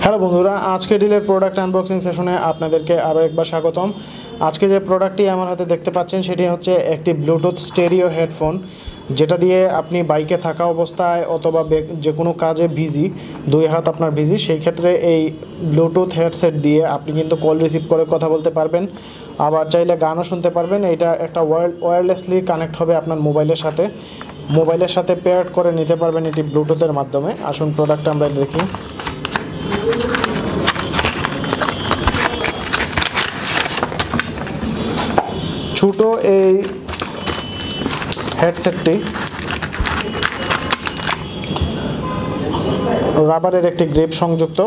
Hello বন্ধুরা, আজকে ডিলের product unboxing সেশনে আপনাদেরকে আরও একবার স্বাগতম। আজকে যে প্রোডাক্টটি আমার হাতে দেখতে পাচ্ছেন সেটি হচ্ছে একটি ব্লুটুথ স্টেরিও হেডফোন, যেটা দিয়ে আপনি বাইকে থাকা অবস্থায় অথবা যে কোনো কাজে বিজি, দুই হাত আপনার বিজি, সেই ক্ষেত্রে এই ব্লুটুথ হেডসেট দিয়ে আপনি কিন্তু কল রিসিভ করে কথা বলতে পারবেন, আবার চাইলে গানও শুনতে পারবেন। এটা একটা ওয়্যারলেসলি কানেক্ট হবে আপনার মোবাইলের সাথে পেয়ার করে নিতে পারবেন এটি ব্লুটুথের মাধ্যমে। আসুন প্রোডাক্টটা আমরা দেখি। ছোট এই হেডসেটটি রাবারের একটি গ্রিপ সংযুক্ত,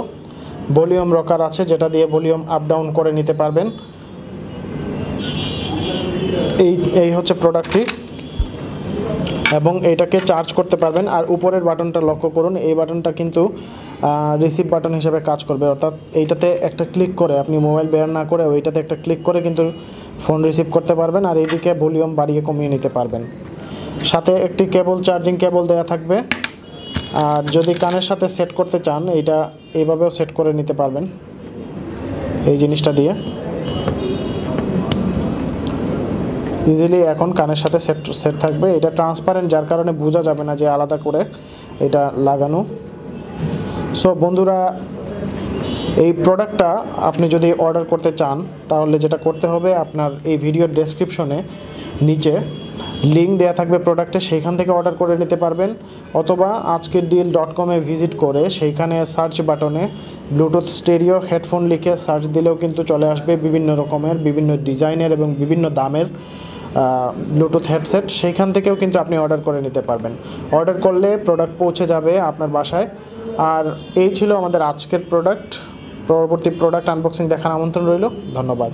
ভলিউম রকার আছে যেটা দিয়ে ভলিউম আপ ডাউন করে নিতে পারবেন। এই হচ্ছে প্রোডাক্টটি, এবং এইটাকে চার্জ করতে পারবেন। আর উপরের বাটনটা লক্ষ্য করুন, এই বাটনটা কিন্তু রিসিভ বাটন হিসেবে কাজ করবে, অর্থাৎ এইটাতে একটা ক্লিক করে আপনি মোবাইল বের না করে ওইটাতে একটা ক্লিক করে কিন্তু ফোন রিসিভ করতে পারবেন, আর এইদিকে ভলিউম বাড়িয়ে কমিয়ে নিতে পারবেন। সাথে একটি চার্জিং কেবল দেওয়া থাকবে, আর যদি কানের সাথে সেট করতে চান এইটা এইভাবেও সেট করে নিতে পারবেন এই জিনিসটা দিয়ে। ইজিলি এখন কানের সাথে সেট থাকবে। এটা ট্রান্সপারেন্ট, যার কারণে বোঝা যাবে না যে আলাদা করে এটা লাগানো। সো বন্ধুরা, এই প্রোডাক্টটা আপনি যদি অর্ডার করতে চান তাহলে যেটা করতে হবে, আপনার এই ভিডিওর ডেসক্রিপশনে নিচে লিঙ্ক দেওয়া থাকবে প্রোডাক্টে, সেইখান থেকে অর্ডার করে নিতে পারবেন, অথবা ajkerdeal.com-এ ভিজিট করে সেইখানে সার্চ বাটনে ব্লুটুথ স্টেরিও হেডফোন লিখে সার্চ দিলেও কিন্তু চলে আসবে বিভিন্ন রকমের, বিভিন্ন ডিজাইনের এবং বিভিন্ন দামের ব্লুটুথ হেডসেট। সেইখান থেকেও কিন্তু আপনি অর্ডার করে নিতে পারবেন। অর্ডার করলে প্রোডাক্ট পৌঁছে যাবে আপনার বাসায়। আর এই ছিল আমাদের আজকের প্রোডাক্ট। পরবর্তী প্রোডাক্ট আনবক্সিং দেখার আমন্ত্রণ রইল। ধন্যবাদ।